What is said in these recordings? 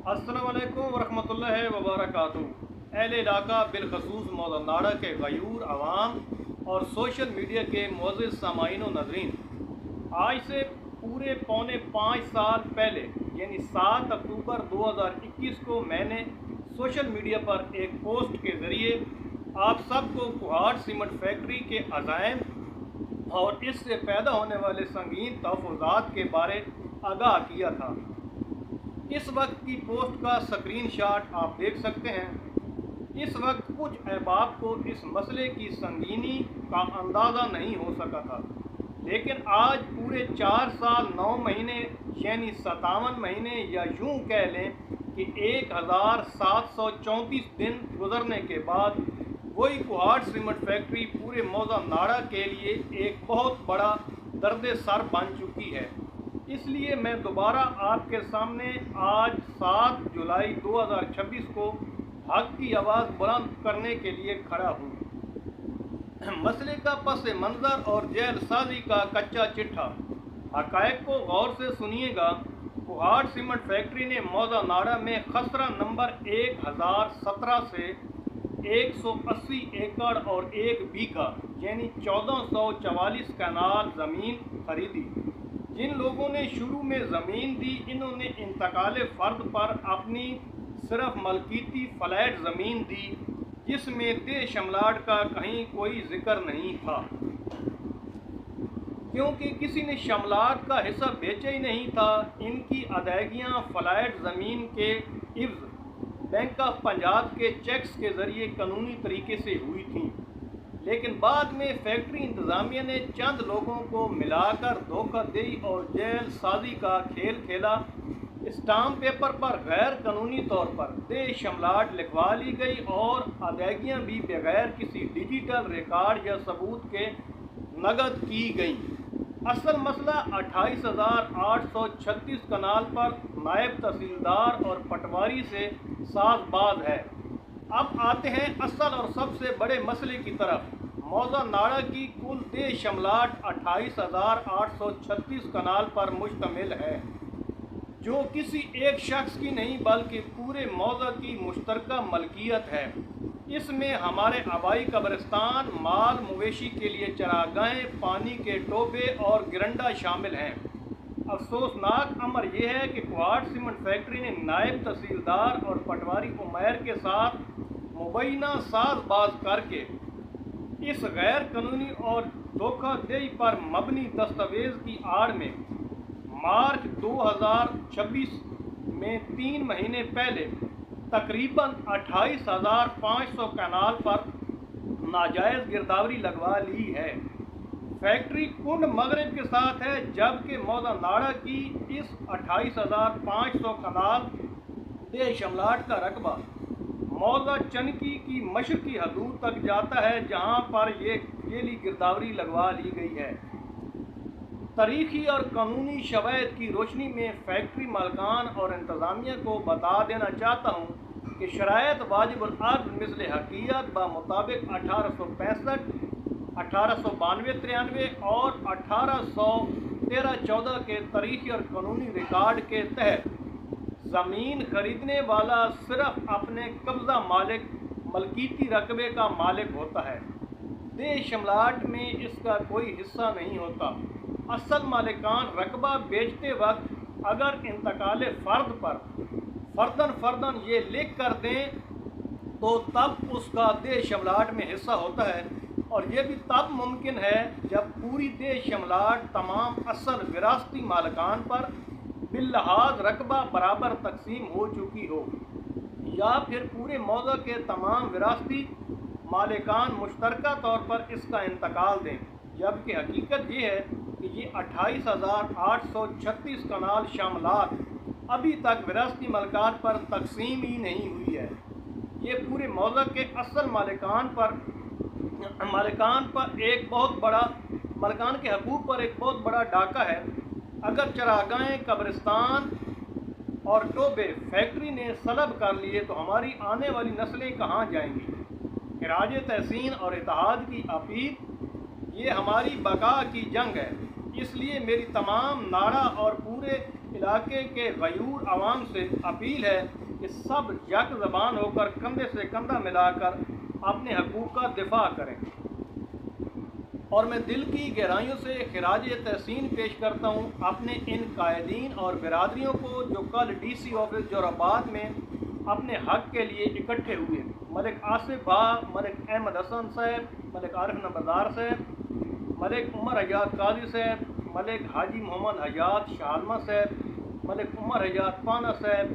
अस्सलामुअलैकुम वरहमतुल्लाहि वबरकातुहू। अहल इलाका बिलखसूस मौज़ा नाड़ा के गयूर आवाम और सोशल मीडिया के मुअज़्ज़ज़ सामाईन व नज़रीन, आज से पूरे पौने 5 साल पहले यानी 7 अक्टूबर 2021 को मैंने सोशल मीडिया पर एक पोस्ट के ज़रिए आप सबको कुहाड़ सीमेंट फैक्ट्री के अज़ाइम और इससे पैदा होने वाले संगीन तहफ़्फ़ुज़ात के बारे आगाह किया था। इस वक्त की पोस्ट का स्क्रीनशॉट आप देख सकते हैं। इस वक्त कुछ अहबाब को इस मसले की संगीनी का अंदाज़ा नहीं हो सका था, लेकिन आज पूरे 4 साल 9 महीने यानी 57 महीने या यूँ कह लें कि 1734 दिन गुजरने के बाद वही कुहाड़ सीमेंट फैक्ट्री पूरे मौज़ा नाड़ा के लिए एक बहुत बड़ा दर्द सर बन चुकी है। इसलिए मैं दोबारा आपके सामने आज 7 जुलाई 2026 को हक की आवाज़ बुलंद करने के लिए खड़ा हूँ। मसले का पस मंज़र और जेल साजी का कच्चा चिट्ठा। हक़ाइक़ को गौर से सुनिएगा। कुहाड़ सीमेंट फैक्ट्री ने मौज़ा नाड़ा में खसरा नंबर 1017 से 180 एकड़ और 1 बीघा यानी 1444 कनाल ज़मीन खरीदी। जिन लोगों ने शुरू में ज़मीन दी, इन्होंने इंतकाले फ़र्द पर अपनी सिर्फ मलकीती फ्लैट ज़मीन दी, जिसमें दे शमलाट का कहीं कोई ज़िक्र नहीं था, क्योंकि किसी ने शमलाट का हिस्सा बेचा ही नहीं था। इनकी अदायगियाँ फ्लैट ज़मीन के इव्ज़ बैंक ऑफ पंजाब के चेक्स के ज़रिए कानूनी तरीके से हुई थी, लेकिन बाद में फैक्ट्री इंतज़ामिया ने चंद लोगों को मिलाकर धोखाधड़ी और जेल साजी का खेल खेला। स्टाम्प पेपर पर गैर कानूनी तौर पर दे शमलाट लिखवा ली गई और अदायगियाँ भी बगैर किसी डिजिटल रिकॉर्ड या सबूत के नकद की गई। असल मसला 28,836 कनाल पर नायब तहसीलदार और पटवारी से साज़बाज है। अब आते हैं असल और सबसे बड़े मसले की तरफ। मौज़ा नाड़ा की कुल दे शमलाट 28,836 कनाल पर मुश्तमिल है, जो किसी एक शख्स की नहीं बल्कि पूरे मौज़ा की मुश्तरका मलकियत है। इसमें हमारे आबाई कब्रिस्तान, माल मवेशी के लिए चरागाहें, पानी के टोबे और गिरंडा शामिल हैं। अफसोसनाक अमर यह है कि कुहाड़ सीमेंट फैक्ट्री ने नायब तहसीलदार और पटवारी उमैर के साथ मुबैना साज़बाज करके इस गैर कानूनी और धोखाधड़ी पर मबनी दस्तावेज़ की आड़ में मार्च 2026 में 3 महीने पहले तकरीबन 28,500 कनाल पर नाजायज़ गिरदावरी लगवा ली है। फैक्ट्री कुंड मगरब के साथ है, जबकि मौज़ा नाड़ा की इस 28,500 कनाल दे शमलाट का रकबा मौज़ा चनकी की मशरकी हदूद तक जाता है, जहां पर ये गिरदावरी लगवा ली गई है। तारीखी और कानूनी शवायद की रोशनी में फैक्ट्री मालकान और इंतज़ामिया को बता देना चाहता हूँ कि शरायत वाजिबुल अर्ज़ मिसले हकीयत मुताबिक 1865, 1892-93 और 1813-14 के तारीखी और कानूनी रिकॉर्ड के तहत ज़मीन खरीदने वाला सिर्फ अपने कब्ज़ा मालिक मलकीती रकबे का मालिक होता है। दे शमलाट में इसका कोई हिस्सा नहीं होता। असल मालिकान रकबा बेचते वक्त अगर इंतकाले फ़र्द पर फ़र्दन ये लिख कर दें तो तब उसका दे शमलाट में हिस्सा होता है, और ये भी तब मुमकिन है जब पूरी दे शमलाट तमाम असल विरासती मालिकान पर बिल्लिहाज रकबा बराबर तकसीम हो चुकी हो, या फिर पूरे मौज़ा के तमाम विरासती मालिकान मुश्तरका तौर पर इसका इंतकाल दें। जबकि हकीकत ये है कि ये 28,836 कनाल शामलात अभी तक विरासती मलकात पर तकसीम ही नहीं हुई है। ये पूरे मौज़ा के असल मालिकान के हकूक़ पर एक बहुत बड़ा डाका है। अगर चरागाहें, कब्रिस्तान और टोबे फैक्ट्री ने सलब कर लिए तो हमारी आने वाली नस्लें कहाँ जाएंगी? खिराज तहसीन और इत्तेहाद की अपील, ये हमारी बका की जंग है। इसलिए मेरी तमाम नाड़ा और पूरे علاقے کے غیور عوام سے اپیل ہے کہ سب یک زبان ہو کر کندھے سے کندھا ملا کر اپنے حقوق کا دفاع کریں، اور میں دل کی گہرائیوں سے خراج تحسین پیش کرتا ہوں اپنے ان قائدین اور برادریوں کو جو کل ڈی سی آفس جور آباد میں اپنے حق کے لیے اکٹھے ہوئے۔ ملک آصف با، ملک احمد حسن صاحب، ملک عارف نمبردار صاحب، ملک عمر حیات قاضی صاحب، ملک حاجی محمد حیات شالمہ صاحب، ملک عمر حیات پانا صاحب،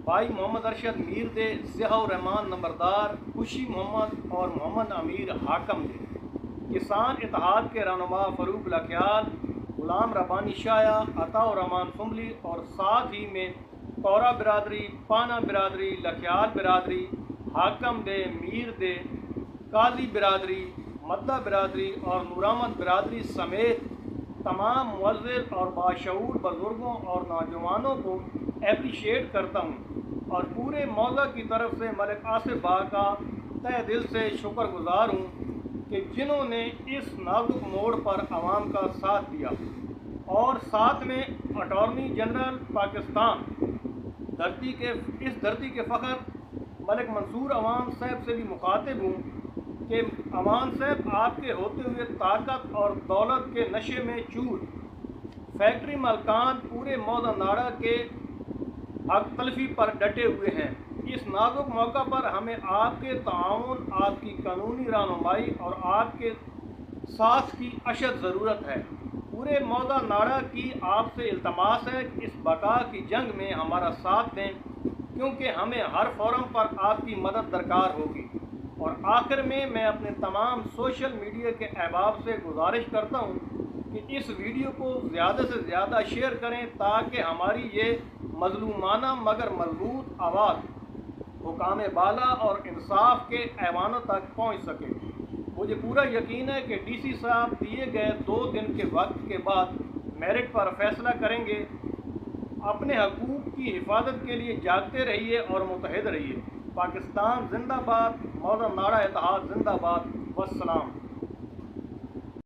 بھائی محمد ارشد میر دے، ضیاء الرحمان نمبردار، خوشی محمد اور محمد امیر حاکم دے، کسان اتحاد کے رہنما فاروق لکھیال، غلام ربانی شایا، عطا الرحمان فملی، اور ساتھ ہی میں کورا برادری، پانا برادری، لکھیال برادری، حاکم دے، میر دے، قاضی برادری، مدہ برادری اور نورآمد برادری سمیت تمام معزز اور باشعور بزرگوں اور نوجوانوں کو اپریشیٹ کرتا ہوں، اور پورے موضع کی طرف سے ملک آصف با کا تہ دل سے شکر گزار ہوں کہ جنہوں نے اس نازک موڑ پر عوام کا ساتھ دیا، اور ساتھ میں اٹارنی جنرل پاکستان اس دھرتی کے فخر ملک منصور عوان صاحب سے بھی مخاطب ہوں کہ عوان صاحب آپ کے ہوتے ہوئے طاقت اور دولت کے نشے میں چور فیکٹری مالکان پورے موضع ناڑا کے حق تلفی پر ڈٹے ہوئے ہیں۔ اس نازک موقع پر ہمیں آپ کے تعاون، آپ کی قانونی رہنمائی اور آپ کے ساتھ کی اشد ضرورت ہے۔ پورے موضع ناڑا کی آپ سے التماس ہے کہ اس بقا کی جنگ میں ہمارا ساتھ دیں، کیونکہ ہمیں ہر فورم پر آپ کی مدد درکار ہوگی۔ اور آخر میں اپنے تمام سوشل میڈیا کے احباب سے گزارش کرتا ہوں کہ اس ویڈیو کو زیادہ سے زیادہ شیئر کریں تاکہ ہماری یہ مظلومانہ مگر مضبوط آواز حکام بالا اور انصاف کے ایوانوں تک پہنچ سکے۔ مجھے پورا یقین ہے کہ ڈی سی صاحب دیے گئے 2 دن کے وقت کے بعد میرٹ پر فیصلہ کریں گے۔ اپنے حقوق کی حفاظت کے لیے جاگتے رہیے اور متحد رہیے۔ پاکستان زندہ باد، موضع ناڑا اتحاد زندہ باد، والسلام۔